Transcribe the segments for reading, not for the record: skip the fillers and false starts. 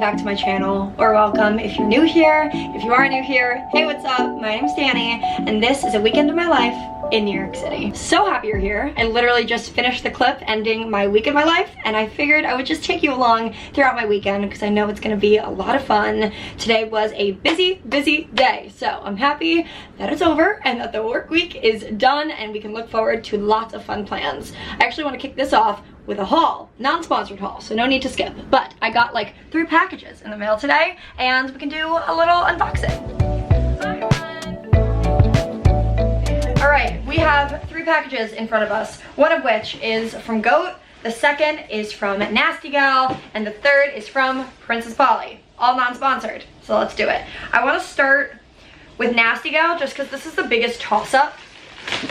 back to my channel, or welcome if you're new here. If you are new here, hey, what's up? My name's Danny, and this is a weekend of my life in New York City. So happy you're here. I literally just finished the clip ending my week of my life, and I figured I would just take you along throughout my weekend because I know it's gonna be a lot of fun. Today was a busy day, so I'm happy that it's over and that the work week is done and we can look forward to lots of fun plans. I actually want to kick this off with a haul, non-sponsored haul, so no need to skip. But I got like 3 packages in the mail today, and we can do a little unboxing. All right, we have 3 packages in front of us, one of which is from Goat, the second is from Nasty Gal, and the third is from Princess Polly. All non-sponsored, so let's do it. I want to start with Nasty Gal just because this is the biggest toss-up.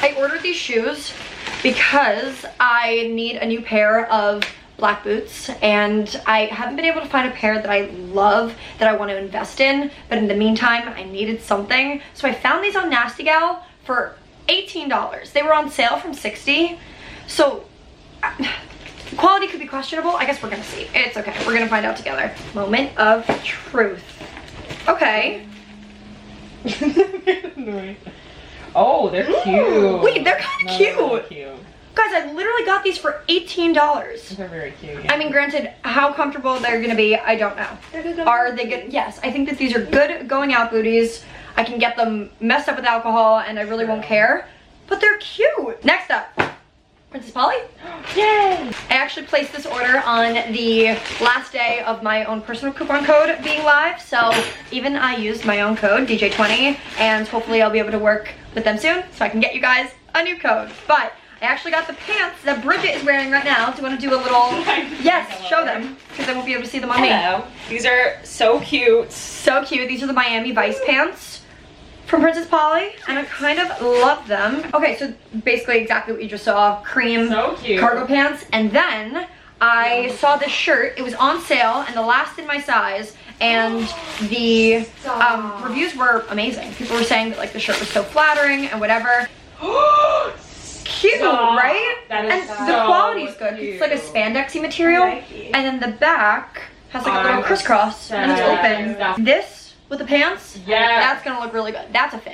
I ordered these shoes because I need a new pair of black boots, and I haven't been able to find a pair that I love that I want to invest in, but in the meantime I needed something, so I found these on Nasty Gal for $18. They were on sale from $60, so quality could be questionable. I guess we're gonna see. It's okay, we're gonna find out together. Moment of truth. Okay. Oh, they're cute. Wait, they're kind of cute. Really cute. Guys, I literally got these for $18. They're very cute. Yeah. I mean, granted, how comfortable they're gonna be, I don't know. Are they good? Yes, I think that these are good going out booties. I can get them messed up with alcohol and I really won't care. But they're cute. Next up, Princess Polly. Yay! I actually placed this order on the last day of my own personal coupon code being live. So even I used my own code, DJ20, and hopefully I'll be able to work with them soon so I can get you guys a new code. But I actually got the pants that Bridget is wearing right now. Do you want to do a little, yes, show them, because I won't be able to see them on me. Hello. These are so cute. So cute. These are the Miami Vice pants from Princess Polly, and I kind of love them. Okay, so basically exactly what you just saw, cream So cute. cargo pants, and then I saw this shirt. It was on sale and the last in my size, and the reviews were amazing. People were saying that like the shirt was so flattering and whatever. Cute, right? That is and so the quality's good. cute. It's like a spandexy material, and then the back has like a little crisscross and it's open. This with the pants, that's gonna look really good. That's a fit.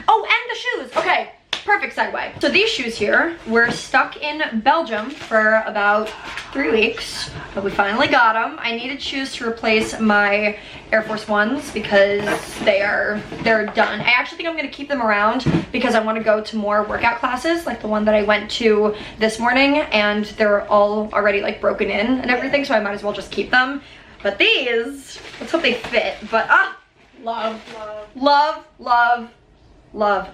Oh, and the shoes. Okay, perfect segue. So these shoes here were stuck in Belgium for about 3 weeks, but we finally got them. I needed shoes to replace my Air Force Ones because they're done. I actually think I'm gonna keep them around because I want to go to more workout classes, like the one that I went to this morning, and they're all already like broken in and everything, so I might as well just keep them. But these, let's hope they fit. But love.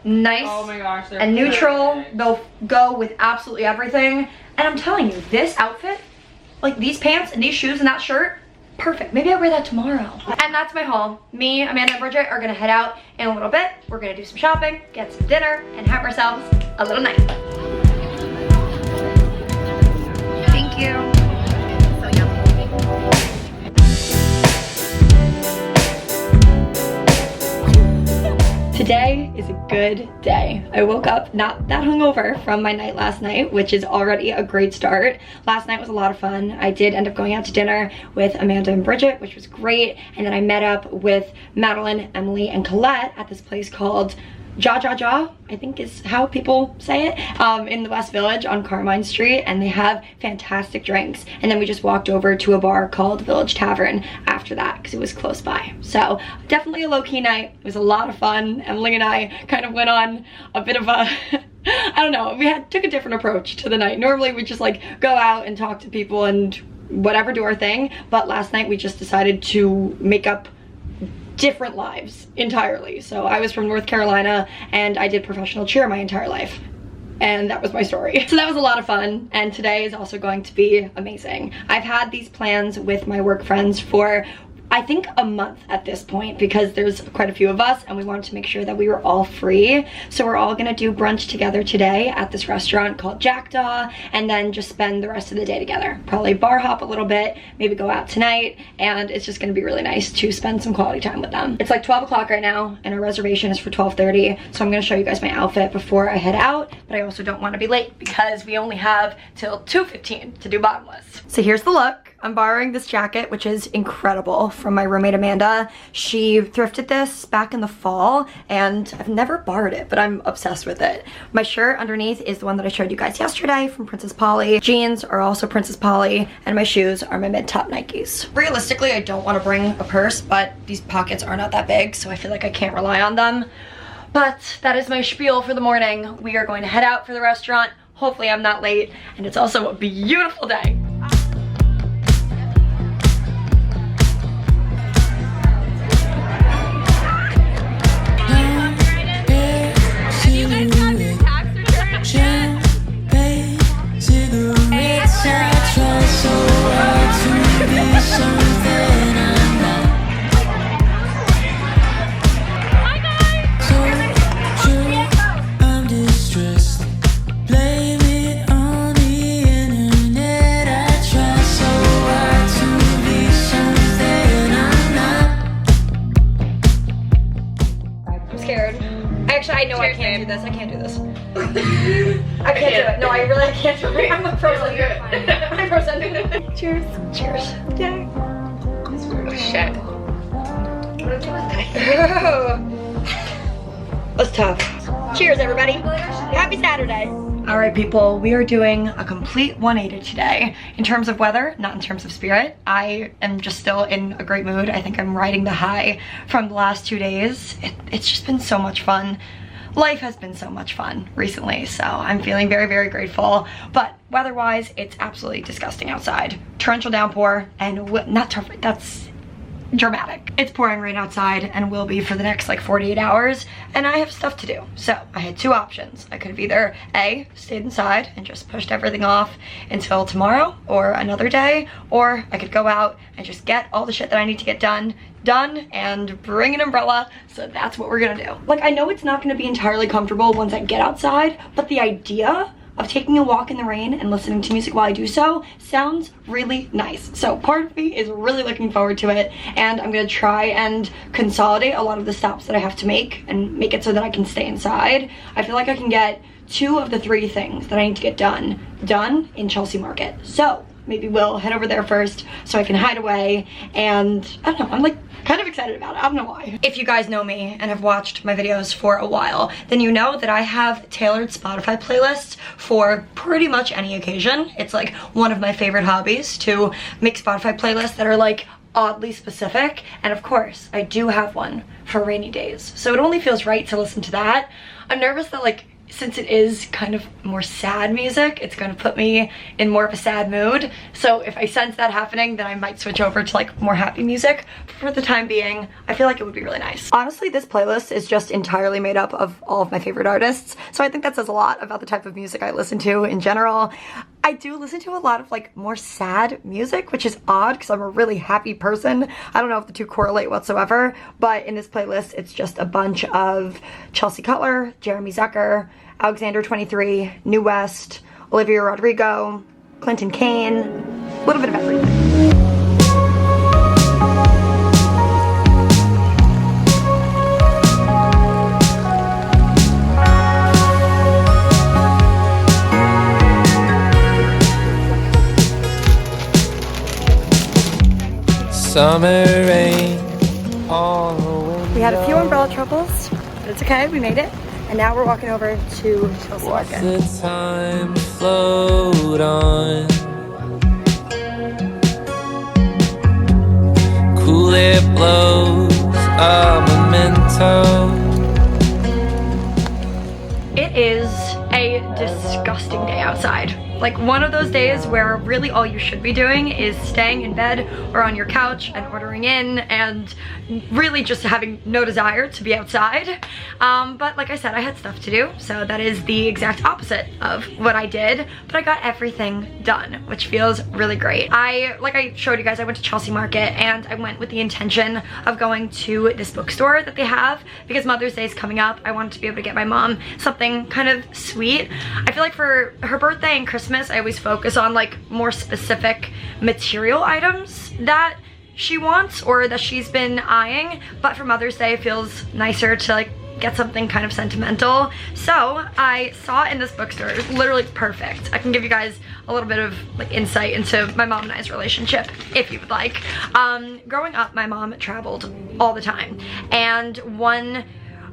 Nice. Oh my gosh, they're and neutral. perfect. They'll go with absolutely everything. And I'm telling you, this outfit, like these pants and these shoes and that shirt, perfect. Maybe I'll wear that tomorrow. And that's my haul. Me, Amanda, and Bridget are gonna head out in a little bit. We're gonna do some shopping, get some dinner, and have ourselves a little night. Thank you. Today is a good day. I woke up not that hungover from my night last night, which is already a great start. Last night was a lot of fun. I did end up going out to dinner with Amanda and Bridget, which was great. And then I met up with Madeline, Emily, and Colette at this place called Ja Ja Ja, I think is how people say it, in the West Village on Carmine Street, and they have fantastic drinks. And then we just walked over to a bar called Village Tavern after that because it was close by. So definitely a low-key night. It was a lot of fun. Emily and I kind of went on a bit of a I don't know, took a different approach to the night. Normally we just like go out and talk to people and whatever, do our thing, but last night we just decided to make up different lives entirely. So I was from North Carolina and I did professional cheer my entire life, and that was my story. So that was a lot of fun, and today is also going to be amazing. I've had these plans with my work friends for I think a month at this point because there's quite a few of us and we wanted to make sure that we were all free. So we're all gonna do brunch together today at this restaurant called Jackdaw, and then just spend the rest of the day together. Probably bar hop a little bit, maybe go out tonight, and it's just gonna be really nice to spend some quality time with them. It's like 12 o'clock right now and our reservation is for 12:30, so I'm gonna show you guys my outfit before I head out, but I also don't wanna be late because we only have till 2:15 to do bottomless. So here's the look. I'm borrowing this jacket, which is incredible, from my roommate Amanda. She thrifted this back in the fall, and I've never borrowed it, but I'm obsessed with it. My shirt underneath is the one that I showed you guys yesterday from Princess Polly. Jeans are also Princess Polly, and my shoes are my mid-top Nikes. Realistically, I don't want to bring a purse, but these pockets are not that big, so I feel like I can't rely on them. But that is my spiel for the morning. We are going to head out for the restaurant. Hopefully I'm not late, and it's also a beautiful day. Actually, I know I can't do this. I can't do this. I can't do it. No, I really can't do it. I'm a frozen. I'm frozen. Cheers. Cheers. Yay. Oh, shit. That's tough. Cheers, everybody. Happy Saturday. All right, people, we are doing a complete 180 today. In terms of weather, not in terms of spirit. I am just still in a great mood. I think I'm riding the high from the last 2 days. It's just been so much fun. Life has been so much fun recently, so I'm feeling very, very grateful. But weather-wise, it's absolutely disgusting outside. Torrential downpour, and that's dramatic. It's pouring rain outside and will be for the next like 48 hours, and I have stuff to do. So I had two options. I could have either A, stayed inside and just pushed everything off until tomorrow or another day, or I could go out and just get all the shit that I need to get done and bring an umbrella. So that's what we're gonna do. Like, I know it's not gonna be entirely comfortable once I get outside, but the idea of taking a walk in the rain and listening to music while I do so sounds really nice. So part of me is really looking forward to it, and I'm gonna try and consolidate a lot of the stops that I have to make and make it so that I can stay inside. I feel like I can get 2 of the 3 things that I need to get done in Chelsea Market. So maybe we'll head over there first so I can hide away, and I don't know, I'm like kind of excited about it. I don't know why. If you guys know me and have watched my videos for a while, then you know that I have tailored Spotify playlists for pretty much any occasion. It's like one of my favorite hobbies to make Spotify playlists that are like oddly specific, and of course I do have one for rainy days, so it only feels right to listen to that. I'm nervous that, like, since it is kind of more sad music, it's gonna put me in more of a sad mood. So if I sense that happening, then I might switch over to like more happy music. But for the time being, I feel like it would be really nice. Honestly, this playlist is just entirely made up of all of my favorite artists. So I think that says a lot about the type of music I listen to in general. I do listen to a lot of like more sad music, which is odd because I'm a really happy person. I don't know if the two correlate whatsoever, but in this playlist, it's just a bunch of Chelsea Cutler, Jeremy Zucker, Alexander 23, New West, Olivia Rodrigo, Clinton Kane, a little bit of everything. Summer rain. We had a few umbrella troubles, but it's okay, we made it. And now we're walking over to Chelsea Market. The time float on. Cool air blows a memento. It is a disgusting day outside. Like one of those days where really all you should be doing is staying in bed or on your couch and ordering in and really just having no desire to be outside. But like I said, I had stuff to do, so that is the exact opposite of what I did, but I got everything done, which feels really great. Like I showed you guys, I went to Chelsea Market and I went with the intention of going to this bookstore that they have because Mother's Day is coming up. I wanted to be able to get my mom something kind of sweet. I feel like for her birthday and Christmas, I always focus on like more specific material items that she wants or that she's been eyeing, but for Mother's Day it feels nicer to like get something kind of sentimental. So I saw in this bookstore, it was literally perfect. I can give you guys a little bit of like insight into my mom and I's relationship if you would like. Growing up, my mom traveled all the time, and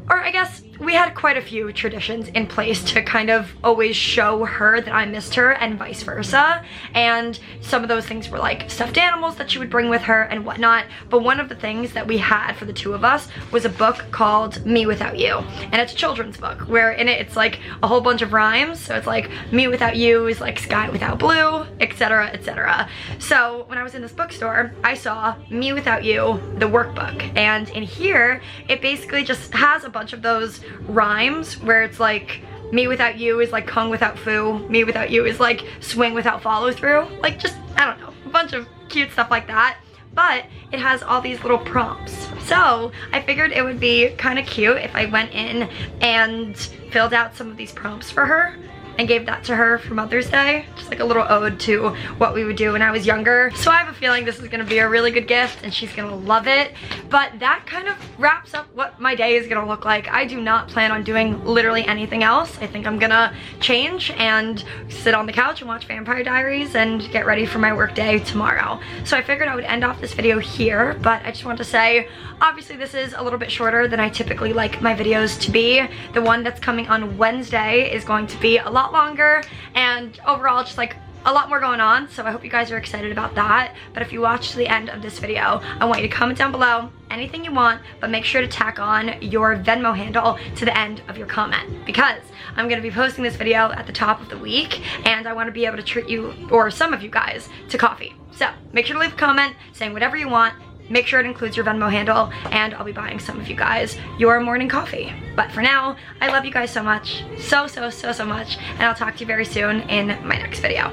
I guess we had quite a few traditions in place to kind of always show her that I missed her and vice versa. And some of those things were like stuffed animals that she would bring with her and whatnot. But one of the things that we had for the two of us was a book called Me Without You. And it's a children's book where in it it's like a whole bunch of rhymes. So it's like me without you is like sky without blue, etc., etc. So when I was in this bookstore, I saw Me Without You, the workbook. And in here, it basically just has a bunch of those rhymes where it's like me without you is like kung without fu, me without you is like swing without follow through, like just, I don't know, a bunch of cute stuff like that. But it has all these little prompts. So I figured it would be kind of cute if I went in and filled out some of these prompts for her and gave that to her for Mother's Day. Just like a little ode to what we would do when I was younger. So I have a feeling this is gonna be a really good gift and she's gonna love it. But that kind of wraps up what my day is gonna look like. I do not plan on doing literally anything else. I think I'm gonna change and sit on the couch and watch Vampire Diaries and get ready for my work day tomorrow. So I figured I would end off this video here, but I just want to say, obviously this is a little bit shorter than I typically like my videos to be. The one that's coming on Wednesday is going to be a lot longer, and overall just like a lot more going on, so I hope you guys are excited about that. But if you watch to the end of this video, I want you to comment down below anything you want, but make sure to tack on your Venmo handle to the end of your comment, because I'm gonna be posting this video at the top of the week and I want to be able to treat you, or some of you guys, to coffee. So make sure to leave a comment saying whatever you want. Make sure it includes your Venmo handle, and I'll be buying some of you guys your morning coffee. But for now, I love you guys so much, so much, and I'll talk to you very soon in my next video.